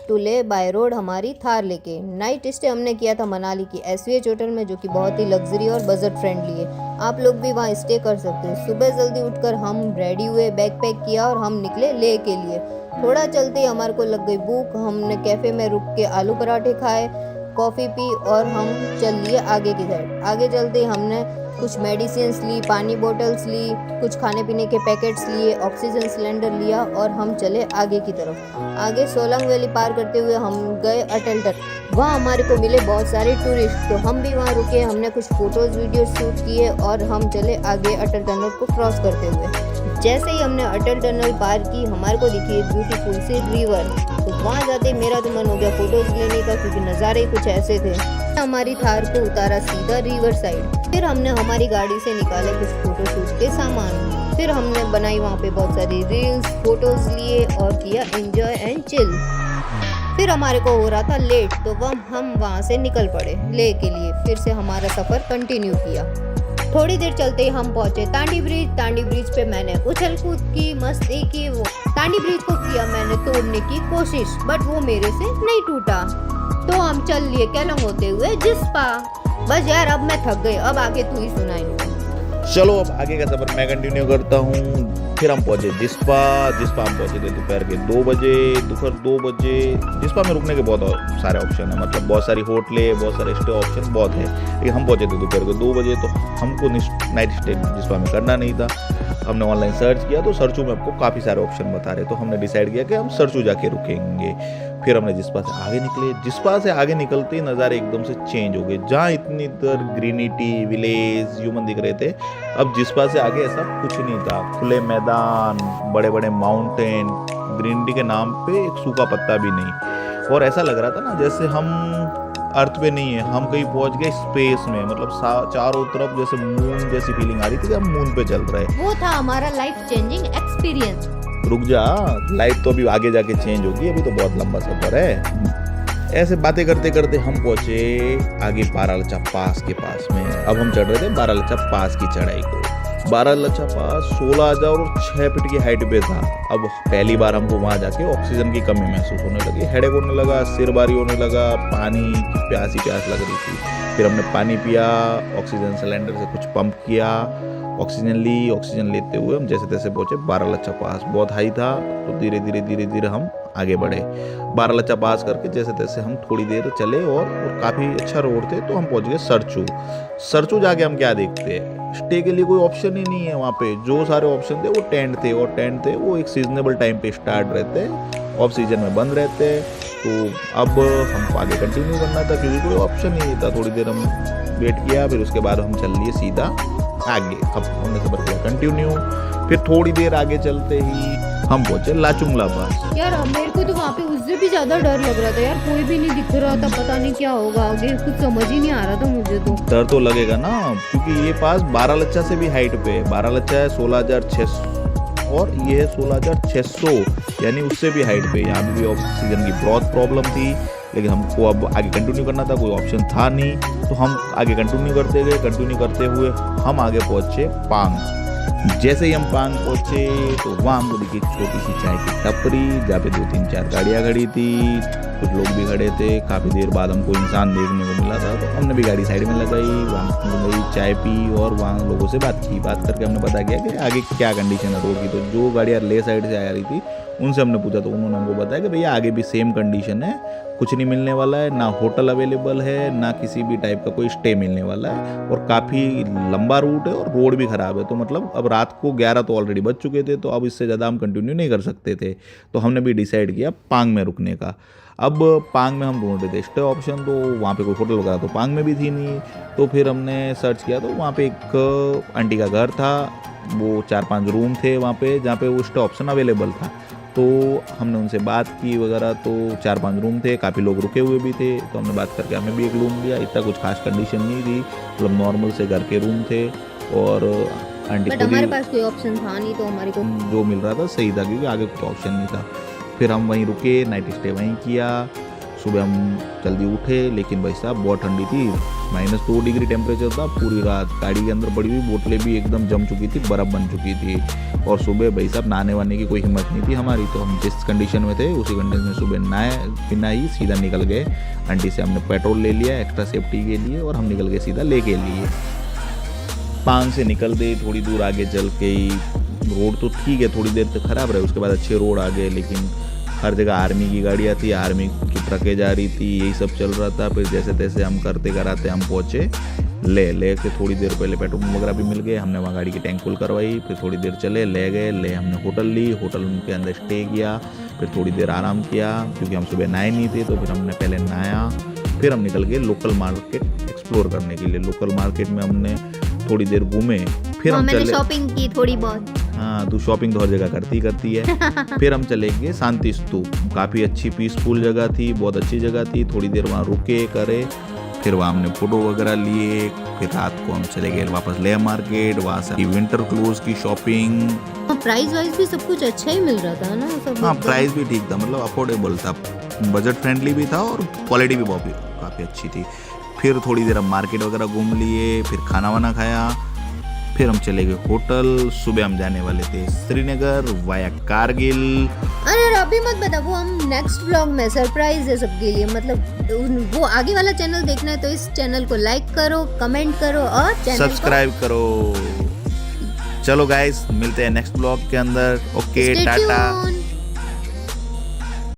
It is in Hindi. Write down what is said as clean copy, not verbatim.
टू ले बाय रोड हमारी थार लेके। नाइट स्टे हमने किया था मनाली की SVH होटल में, जो कि बहुत ही लग्जरी और बजट फ्रेंडली है। आप लोग भी वहाँ स्टे कर सकते हो। सुबह जल्दी उठकर हम रेडी हुए, बैग पैक किया और हम निकले लेह के लिए। थोड़ा चलते ही हमारे को लग गई भूख। हमने कैफ़े में रुक के आलू पराठे खाए, कॉफ़ी पी और हम चल लिए आगे की साइड। आगे चलते ही हमने कुछ मेडिसिन्स ली, पानी बोतल्स ली, कुछ खाने पीने के पैकेट्स लिए, ऑक्सीजन सिलेंडर लिया और हम चले आगे की तरफ। आगे सोलंग वैली पार करते हुए हम गए अटल टनल। वहाँ हमारे को मिले बहुत सारे टूरिस्ट, तो हम भी वहाँ रुके। हमने कुछ फ़ोटोज़ वीडियो शूट किए और हम चले आगे अटल टनल को क्रॉस करते हुए। जैसे ही हमने अटल टनल पार की, हमारे को दिखी एक ब्यूटीफुल सी रिवर। तो वहाँ जाते मेरा तो मन हो गया फ़ोटोज़ लेने का, क्योंकि नज़ारे कुछ ऐसे थे। हमारी थार को उतारा सीधा रिवर साइड। फिर हमने हमारी गाड़ी से निकाले कुछ फोटोशूट के सामान। फिर हमने बनाई वहाँ पे बहुत सारी रील्स, फोटोज़ लिए और किया एंजॉय एंड चिल। फिर हमारे को हो रहा था लेट, तो हम वहाँ से निकल पड़े लेह के लिए। फिर से हमारा सफ़र कंटिन्यू किया। थोड़ी देर चलते ही हम पहुँचे तांडी ब्रिज। तांडी ब्रिज पे मैंने उछल कूद की, मस्ती की। वो तांडी ब्रिज को किया मैंने तोड़ने की कोशिश, बट वो मेरे से नहीं टूटा। तो हम चल लिए केलंग होते हुए जिस्पा। बस यार अब मैं थक गई, अब आगे तू ही सुनाई। चलो अब आगे का सफर मैं कंटिन्यू करता हूँ। फिर हम पहुंचे जिस्पा हम पहुंचे थे दोपहर के 2 बजे, दोपहर 2 बजे। जिस्पा में रुकने के बहुत सारे ऑप्शन है, मतलब बहुत सारी होटलें, बहुत सारे स्टे ऑप्शन बहुत है। लेकिन हम पहुंचे थे दोपहर के 2 बजे, तो हमको नाइट स्टे जिस्पा में करना नहीं था। हमने ऑनलाइन सर्च किया तो सरचू में आपको काफ़ी सारे ऑप्शन बता रहे, तो हमने डिसाइड किया कि हम सरचू जाके रुकेंगे। फिर हमने जिस्पा से आगे निकले। जिस्पा से आगे निकलते ही नज़ारे एकदम से चेंज हो गए। जहाँ इतनी इधर ग्रीनिटी, विलेज, ह्यूमन दिख रहे थे, अब जिस्पा से आगे ऐसा कुछ नहीं था। खुले मैदान, बड़े बड़े माउंटेन, ग्रीनिटी के नाम पे एक सूखा पत्ता भी नहीं। और ऐसा लग रहा था ना जैसे हम अर्थ पे नहीं है, हम कहीं पहुंच गए स्पेस में। मतलब चारों तरफ जैसे मून जैसी फीलिंग आ रही थी कि हम मून पे चल रहे हैं। वो था हमारा लाइफ चेंजिंग एक्सपीरियंस। रुक जा, लाइफ तो अभी आगे जाके चेंज होगी, अभी तो बहुत लंबा सफर है। ऐसे बातें करते करते हम पहुंचे आगे बारालाचा पास के पास में। अब हम चढ़ रहे थे बारालाचा पास की चढ़ाई को। बारालाचा पास 16,006 फीट की हाइट पे था। अब पहली बार हमको वहां जाके ऑक्सीजन की कमी महसूस होने लगी, हेडेक होने लगा, सिर भारी होने लगा, पानी प्यास लग रही थी। फिर हमने पानी पिया, ऑक्सीजन सिलेंडर से कुछ पंप किया, ऑक्सीजन ली। ऑक्सीजन लेते हुए हम जैसे तैसे पहुंचे बारालाचा पास। बहुत हाई था, तो धीरे धीरे हम आगे बढ़े। बारालाचा पास करके जैसे तैसे हम थोड़ी देर चले और काफ़ी अच्छा रोड थे, तो हम पहुंच गए सरचू। सरचू जाके हम क्या देखते हैं, स्टे के लिए कोई ऑप्शन ही नहीं है वहाँ पे। जो सारे ऑप्शन थे वो टेंट थे, और टेंट थे वो एक सीजनेबल टाइम पे स्टार्ट रहते हैं, ऑफ सीजन में बंद रहते हैं। तो अब हमको आगे कंटिन्यू करना था, क्योंकि कोई ऑप्शन ही नहीं था। थोड़ी देर हम वेट किया, फिर उसके बाद हम चल लिए सीधा आगे। अब हमने सफर किया कंटिन्यू। फिर थोड़ी देर आगे चलते ही हम पहुंचे लाचुंगला पास। यार मेरे को तो वहाँ पे उससे भी ज्यादा डर लग रहा था यार, कोई भी नहीं दिख रहा था, पता नहीं क्या होगा आगे, कुछ समझ ही नहीं आ रहा था मुझे तो। डर तो लगेगा ना, क्योंकि ये पास बारालाचा से भी हाइट पे है। बारालाचा है 16,600 और ये है 16,600, यानी उससे भी हाइट पे। यहाँ भी ऑक्सीजन की बहुत प्रॉब्लम थी, लेकिन हमको अब आगे कंटिन्यू करना था, कोई ऑप्शन था नहीं। तो हम आगे कंटिन्यू करते गए। कंटिन्यू करते हुए हम आगे पहुंचे पांग। जैसे ही हम पांग पहुंचे तो वहाँ हमको दिखी एक छोटी सी चाय की टपरी, जहाँ पे 2-3-4 गाड़ियाँ खड़ी थी, कुछ लोग भी खड़े थे। काफ़ी देर बाद हमको इंसान देखने को मिला था, तो हमने भी गाड़ी साइड में लगाई, वहाँ गई, चाय पी और वहाँ लोगों से बात की। बात करके हमने पता किया कि आगे क्या कंडीशन है रोड की। तो जो गाड़ियाँ ले साइड से आ रही थी उनसे हमने पूछा, तो उन्होंने हमको बताया कि भैया आगे भी सेम कंडीशन है, कुछ नहीं मिलने वाला है, ना होटल अवेलेबल है, ना किसी भी टाइप का कोई स्टे मिलने वाला है, और काफ़ी लंबा रूट है और रोड भी ख़राब है। तो मतलब अब रात को 11 तो ऑलरेडी बज चुके थे, तो अब इससे ज़्यादा हम कंटिन्यू नहीं कर सकते थे। तो हमने भी डिसाइड किया पांग में रुकने का। अब पांग में हम ढूंढ रहे थे स्टे ऑप्शन, तो वहाँ पे कोई होटल वगैरह तो पांग में भी थी नहीं। तो फिर हमने सर्च किया, तो वहाँ पे एक आंटी का घर था, वो 4-5 रूम थे वहाँ पे, जहाँ पे वो स्टे ऑप्शन अवेलेबल था। तो हमने उनसे बात की वगैरह, तो 4-5 रूम थे, काफ़ी लोग रुके हुए भी थे। तो हमने बात करके हमें भी एक रूम दिया। इतना कुछ खास कंडीशन नहीं थी, मतलब नॉर्मल से घर के रूम थे। और आंटी बट हमारे पास कोई ऑप्शन था नहीं, तो हमारे को जो मिल रहा था सही था, क्योंकि आगे कुछ ऑप्शन नहीं था। फिर हम वहीं रुके, नाइट स्टे वहीं किया। सुबह हम जल्दी उठे, लेकिन भाई साहब बहुत ठंडी थी। -2 डिग्री टेम्परेचर था पूरी रात। गाड़ी के अंदर पड़ी हुई बोतलें भी एकदम जम चुकी थी, बर्फ़ बन चुकी थी। और सुबह भाई साहब नहाने वाने की कोई हिम्मत नहीं थी हमारी, तो हम जिस कंडीशन में थे उसी कंडीशन में सुबह नहाए बिना ही सीधा निकल गए। आंटी से हमने पेट्रोल ले लिया एक्स्ट्रा सेफ्टी के लिए और हम निकल गए सीधा ले के लिए। पांग से निकल गए, थोड़ी दूर आगे चल के ही रोड तो ठीक है, थोड़ी देर तक खराब रहे, उसके बाद अच्छे रोड आ गए, लेकिन हर जगह आर्मी की गाड़ियाँ थी, आर्मी की ट्रकें जा रही थी, यही सब चल रहा था। फिर जैसे तैसे हम करते कराते हम पहुँचे ले के थोड़ी देर पहले पेट्रोल वगैरह भी मिल गए, हमने वहाँ गाड़ी की टैंक फुल करवाई। फिर थोड़ी देर चले ले गए, हमने होटल ली, होटल के अंदर स्टे किया, फिर थोड़ी देर आराम किया क्योंकि हम सुबह नहाए नहीं थे, तो फिर हमने पहले नहाया। फिर हम निकल गए लोकल मार्केट एक्सप्लोर करने के लिए। लोकल मार्केट में हमने थोड़ी देर घूमे, फिर हम मैंने चले शॉपिंग की थोड़ी बहुत। हाँ, तू शॉपिंग तो हर जगह करती है। फिर हम चले गए शांति स्तूप, काफ़ी अच्छी पीसफुल जगह थी, बहुत अच्छी जगह थी। थोड़ी देर वहाँ रुके करे, फिर वहाँ हमने फ़ोटो वगैरह लिए। फिर रात को हम चले गए वापस लेह मार्केट, वहाँ से विंटर क्लोथ्स की शॉपिंग। प्राइस वाइज भी सब कुछ अच्छा ही मिल रहा था ना सब। हाँ, प्राइस भी ठीक था, मतलब अफोर्डेबल था, बजट फ्रेंडली भी था और क्वालिटी भी बहुत काफ़ी अच्छी थी। फिर थोड़ी देर हम मार्केट वगैरह घूम लिए, फिर खाना वाना खाया, फिर हम चले गए होटल। सुबह हम जाने वाले थे श्रीनगर वाया कारगिल। अरे अभी मत बता, वो हम नेक्स्ट ब्लॉग में सरप्राइज है सबके लिए। मतलब वो आगे वाला चैनल देखना है तो इस चैनल को लाइक करो, कमेंट करो और चैनल सब्सक्राइब करो। चलो गाइस, मिलते हैं नेक्स्ट ब्लॉग के अंदर। ओके, टाटा।